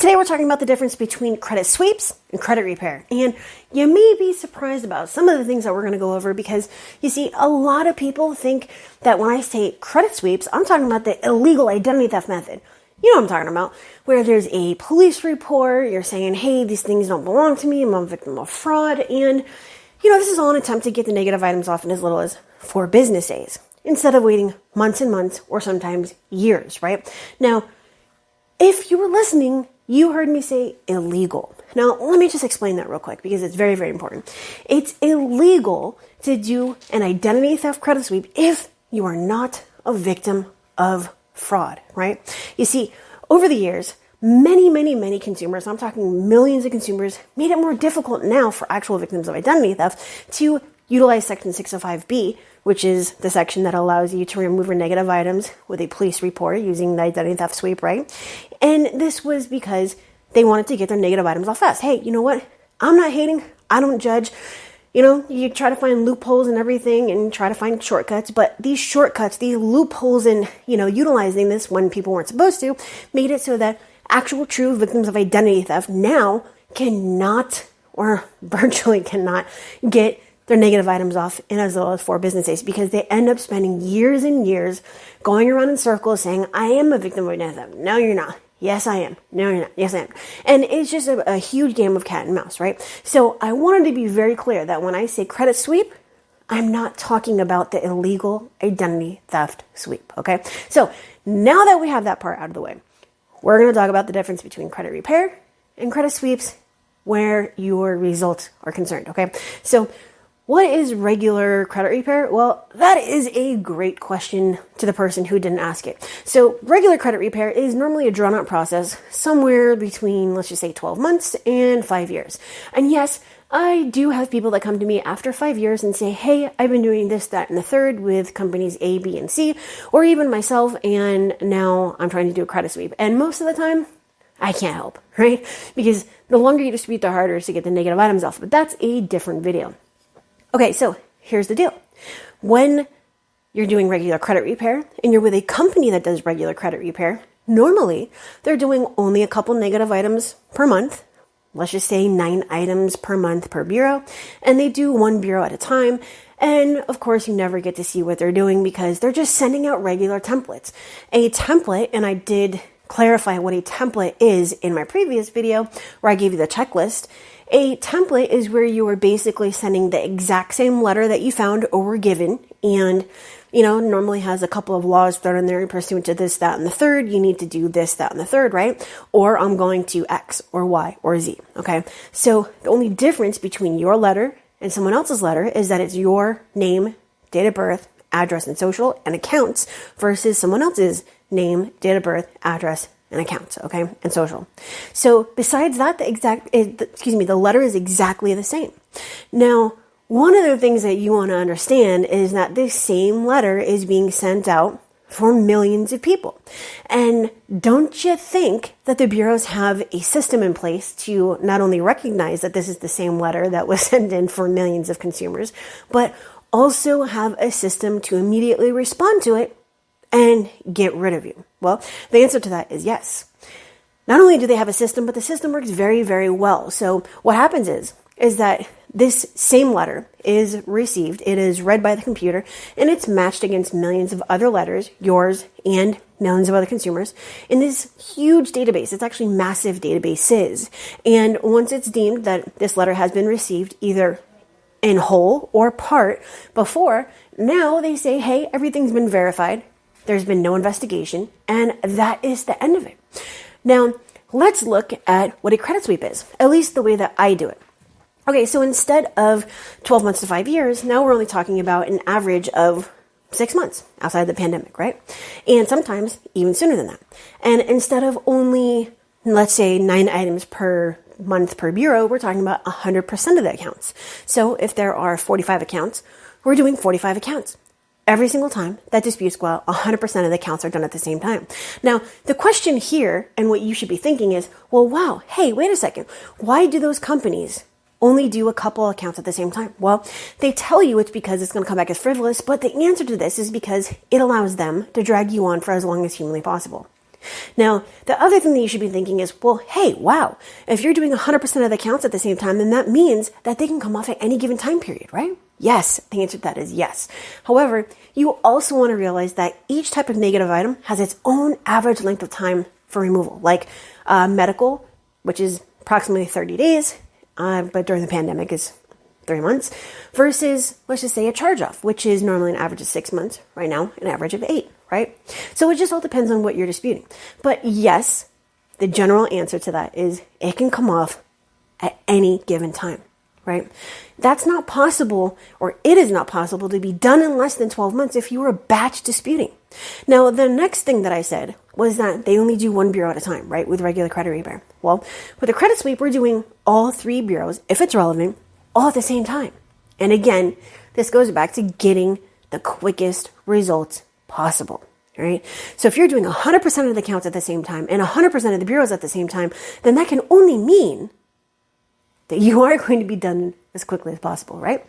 Today we're talking about the difference between credit sweeps and credit repair. And you may be surprised about some of the things that we're going to go over because you see, a lot of people think that when I say credit sweeps, I'm talking about the illegal identity theft method. You know what I'm talking about, where there's a police report, you're saying, hey, these things don't belong to me, I'm a victim of fraud, and this is all an attempt to get the negative items off in as little as 4 business days, instead of waiting months and months or sometimes years, right? Now, if you were listening, you heard me say illegal. Now, let me just explain that real quick because it's very, very important. It's illegal to do an identity theft credit sweep if you are not a victim of fraud, right? You see, over the years, many consumers, I'm talking millions of consumers, made it more difficult now for actual victims of identity theft to utilize Section 605B, which is the section that allows you to remove your negative items with a police report using the identity theft sweep, right? And this was because they wanted to get their negative items off fast. Hey, you know what? I'm not hating. I don't judge. You try to find loopholes and everything and try to find shortcuts, but these shortcuts, these loopholes in, utilizing this when people weren't supposed to, made it so that actual true victims of identity theft now cannot, or virtually cannot, get their negative items off in as little as 4 business days because they end up spending years and years going around in circles saying, I am a victim of identity theft. No, you're not. Yes, I am. No, you're not. Yes, I am. And it's just a huge game of cat and mouse, right? So I wanted to be very clear that when I say credit sweep, I'm not talking about the illegal identity theft sweep, okay? So now that we have that part out of the way, we're going to talk about the difference between credit repair and credit sweeps where your results are concerned, okay? So what is regular credit repair? Well, that is a great question to the person who didn't ask it. So regular credit repair is normally a drawn-out process somewhere between, let's just say, 12 months and 5 years. And yes, I do have people that come to me after 5 years and say, hey, I've been doing this, that, and the third with companies A, B, and C, or even myself, and now I'm trying to do a credit sweep. And most of the time, I can't help, right? Because the longer you dispute, the harder it is to get the negative items off. But that's a different video. Okay, so here's the deal. When you're doing regular credit repair and you're with a company that does regular credit repair, normally they're doing only a couple negative items per month. Let's just say 9 items per month per bureau, and they do 1 bureau at a time. And of course, you never get to see what they're doing because they're just sending out regular templates. A template, and I did clarify what a template is in my previous video where I gave you the checklist. A template is where you are basically sending the exact same letter that you found or were given, and normally has a couple of laws thrown in there pursuant to this, that, and the third. You need to do this, that, and the third, right? Or I'm going to X or Y or Z, okay? So the only difference between your letter and someone else's letter is that it's your name, date of birth, address, and social, and accounts versus someone else's name, date of birth, address, and accounts, okay, and social. So besides that, the letter is exactly the same. Now, one of the things that you want to understand is that this same letter is being sent out for millions of people. And don't you think that the bureaus have a system in place to not only recognize that this is the same letter that was sent in for millions of consumers, but also have a system to immediately respond to it and get rid of you? Well, the answer to that is yes. Not only do they have a system, but the system works very, very well. So what happens is that this same letter is received, it is read by the computer, and it's matched against millions of other letters, yours and millions of other consumers, in this huge database. It's actually massive databases. And once it's deemed that this letter has been received, either in whole or part before, now they say, hey, everything's been verified. There's been no investigation, and that is the end of it. Now, let's look at what a credit sweep is, at least the way that I do it. Okay, so instead of 12 months to 5 years, now we're only talking about an average of 6 months outside the pandemic, right? And sometimes even sooner than that. And instead of only, let's say, 9 items per month per bureau, we're talking about 100% of the accounts. So if there are 45 accounts, we're doing 45 accounts. Every single time that disputes go out, 100% of the accounts are done at the same time. Now, the question here and what you should be thinking is, well, wow, hey, wait a second. Why do those companies only do a couple accounts at the same time? Well, they tell you it's because it's going to come back as frivolous, but the answer to this is because it allows them to drag you on for as long as humanly possible. Now, the other thing that you should be thinking is, well, hey, wow, if you're doing 100% of the accounts at the same time, then that means that they can come off at any given time period, right? Yes, the answer to that is yes. However, you also want to realize that each type of negative item has its own average length of time for removal, like medical, which is approximately 30 days, but during the pandemic is 3 months, versus, let's just say, a charge-off, which is normally an average of 6 months, right now, an average of 8, right? So it just all depends on what you're disputing. But yes, the general answer to that is it can come off at any given time, right? That's not possible, or it is not possible to be done in less than 12 months if you were batch disputing. Now, the next thing that I said was that they only do one bureau at a time, right, with regular credit repair. Well, with a credit sweep, we're doing all 3 bureaus, if it's relevant, all at the same time. And again, this goes back to getting the quickest results possible, right? So if you're doing 100% of the accounts at the same time and 100% of the bureaus at the same time, then that can only mean that you are going to be done as quickly as possible, right?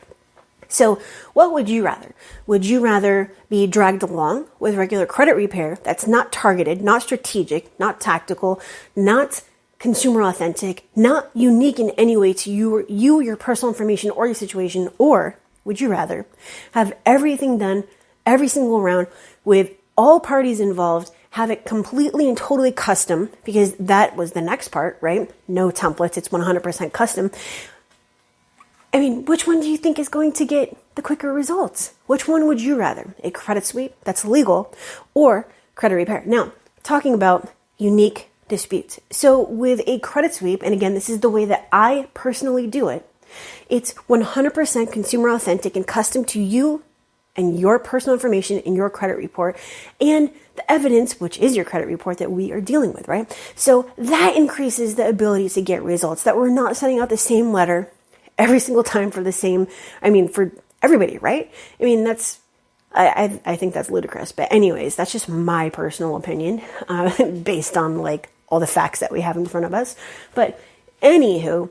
So what would you rather? Would you rather be dragged along with regular credit repair that's not targeted, not strategic, not tactical, not consumer authentic, not unique in any way to you, your personal information, or your situation? Or would you rather have everything done every single round with all parties involved, have it completely and totally custom, because that was the next part, right? No templates, it's 100% custom. I mean, which one do you think is going to get the quicker results? Which one would you rather? A credit sweep that's legal or credit repair? Now, talking about unique disputes. So with a credit sweep, and again, this is the way that I personally do it, it's 100% consumer authentic and custom to you and your personal information in your credit report and the evidence, which is your credit report that we are dealing with, right? So that increases the ability to get results, that we're not sending out the same letter every single time for the same, for everybody, right? I mean, I think that's ludicrous. But anyways, that's just my personal opinion based on like all the facts that we have in front of us. But anywho,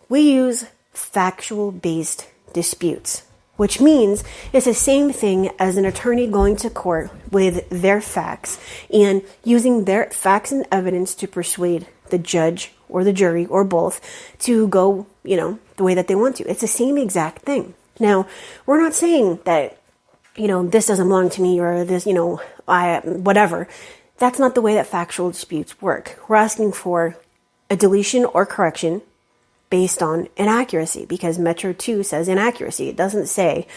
we use factual-based disputes, which means it's the same thing as an attorney going to court with their facts and using their facts and evidence to persuade the judge or the jury or both to go, the way that they want to. It's the same exact thing. Now, we're not saying that, this doesn't belong to me or this, whatever. That's not the way that factual disputes work. We're asking for a deletion or correction based on inaccuracy, because Metro 2 says inaccuracy. It doesn't say,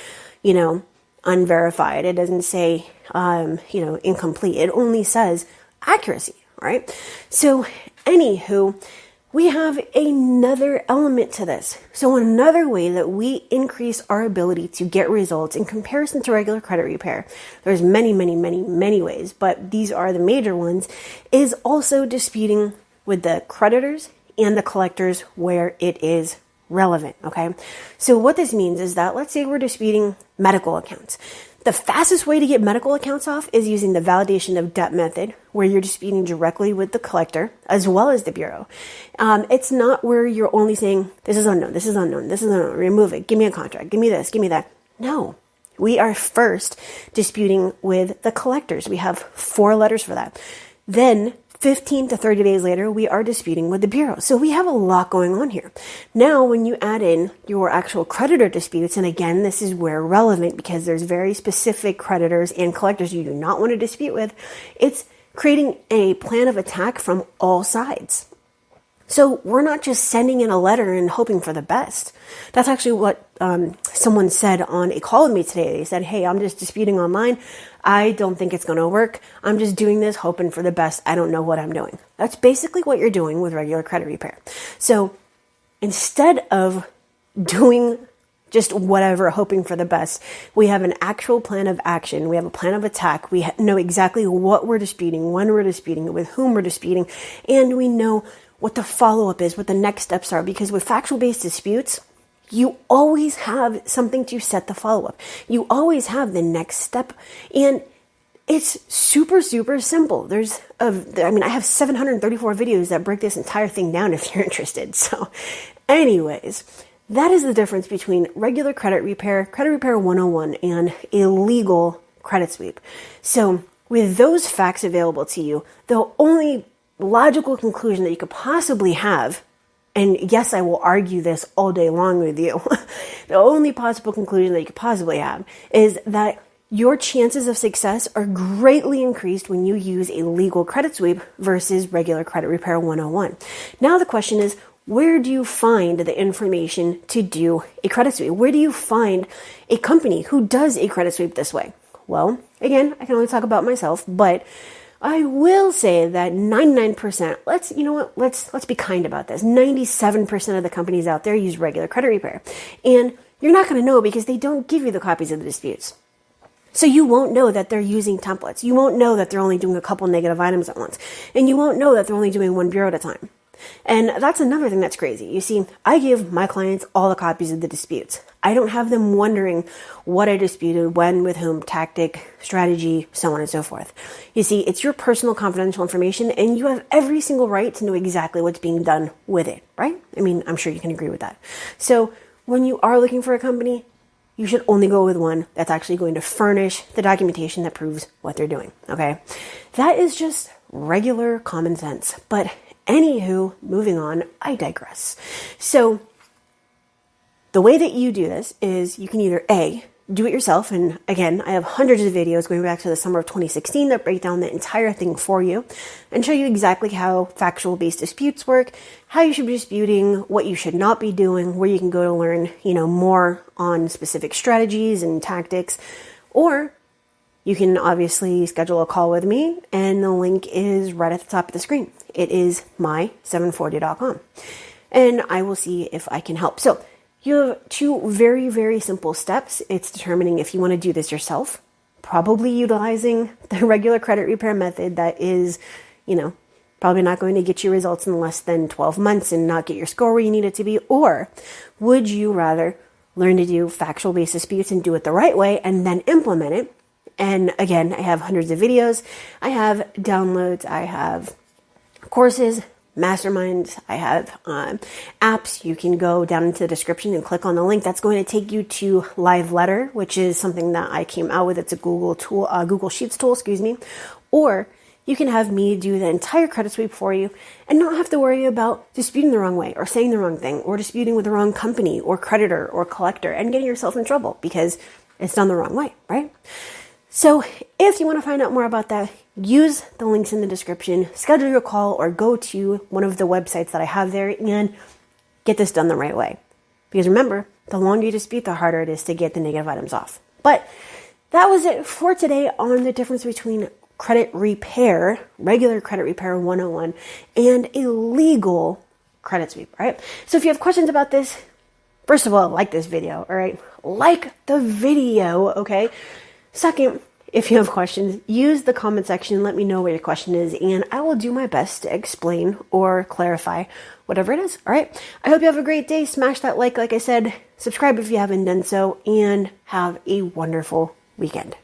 unverified. It doesn't say, incomplete. It only says accuracy, right? So anywho, we have another element to this. So another way that we increase our ability to get results in comparison to regular credit repair, there's many, many, many, many ways, but these are the major ones, is also disputing with the creditors and the collectors where it is relevant, okay? So what this means is that, let's say we're disputing medical accounts. The fastest way to get medical accounts off is using the validation of debt method, where you're disputing directly with the collector as well as the bureau. It's not where you're only saying, this is unknown, this is unknown, this is unknown, remove it, give me a contract, give me this, give me that. No, we are first disputing with the collectors. We have 4 letters for that. Then 15 to 30 days later, we are disputing with the bureau. So we have a lot going on here. Now, when you add in your actual creditor disputes, and again, this is where relevant because there's very specific creditors and collectors you do not want to dispute with, it's creating a plan of attack from all sides. So we're not just sending in a letter and hoping for the best. That's actually what someone said on a call with me today. They said, hey, I'm just disputing online. I don't think it's going to work. I'm just doing this hoping for the best. I don't know what I'm doing. That's basically what you're doing with regular credit repair. So instead of doing just whatever, hoping for the best, we have an actual plan of action. We have a plan of attack. We know exactly what we're disputing, when we're disputing, with whom we're disputing, and we know what the follow-up is, what the next steps are. Because with factual-based disputes, you always have something to set the follow-up. You always have the next step. And it's super, super simple. I have 734 videos that break this entire thing down if you're interested. So anyways, that is the difference between regular credit repair 101, and illegal credit sweep. So with those facts available to you, the only logical conclusion that you could possibly have, and yes, I will argue this all day long with you, the only possible conclusion that you could possibly have is that your chances of success are greatly increased when you use a legal credit sweep versus regular credit repair 101. Now the question is, where do you find the information to do a credit sweep? Where do you find a company who does a credit sweep this way? Well, again, I can only talk about myself, but I will say that 99%, let's be kind about this. 97% of the companies out there use regular credit repair. And you're not going to know because they don't give you the copies of the disputes. So you won't know that they're using templates. You won't know that they're only doing a couple negative items at once. And you won't know that they're only doing one bureau at a time. And that's another thing that's crazy. You see, I give my clients all the copies of the disputes. I don't have them wondering what I disputed, when, with whom, tactic, strategy, so on and so forth. You see, it's your personal confidential information and you have every single right to know exactly what's being done with it, right? I mean, I'm sure you can agree with that. So when you are looking for a company, you should only go with one that's actually going to furnish the documentation that proves what they're doing, okay? That is just regular common sense. But anywho, moving on, I digress. So the way that you do this is you can either A, do it yourself. And again, I have hundreds of videos going back to the summer of 2016 that break down the entire thing for you and show you exactly how factual based disputes work, how you should be disputing, what you should not be doing, where you can go to learn, more on specific strategies and tactics. Or you can obviously schedule a call with me and the link is right at the top of the screen. It is my740.com and I will see if I can help. So you have two very, very simple steps. It's determining if you want to do this yourself, probably utilizing the regular credit repair method that is, probably not going to get you results in less than 12 months and not get your score where you need it to be. Or would you rather learn to do factual based disputes and do it the right way and then implement it? And again, I have hundreds of videos. I have downloads. I have courses, masterminds. I have apps. You can go down into the description and click on the link. That's going to take you to Live Letter, which is something that I came out with. It's a Google tool, Google Sheets tool, Or you can have me do the entire credit sweep for you and not have to worry about disputing the wrong way or saying the wrong thing or disputing with the wrong company or creditor or collector and getting yourself in trouble because it's done the wrong way, right? So if you want to find out more about that, use the links in the description, schedule your call, or go to one of the websites that I have there and get this done the right way. Because remember, the longer you dispute, the harder it is to get the negative items off. But that was it for today on the difference between credit repair, regular credit repair 101, and a legal credit sweep, right? So if you have questions about this, first of all, like this video, all right? Like the video, okay? Second, if you have questions, use the comment section. Let me know what your question is, and I will do my best to explain or clarify whatever it is. All right. I hope you have a great day. Smash that like I said, subscribe if you haven't done so, and have a wonderful weekend.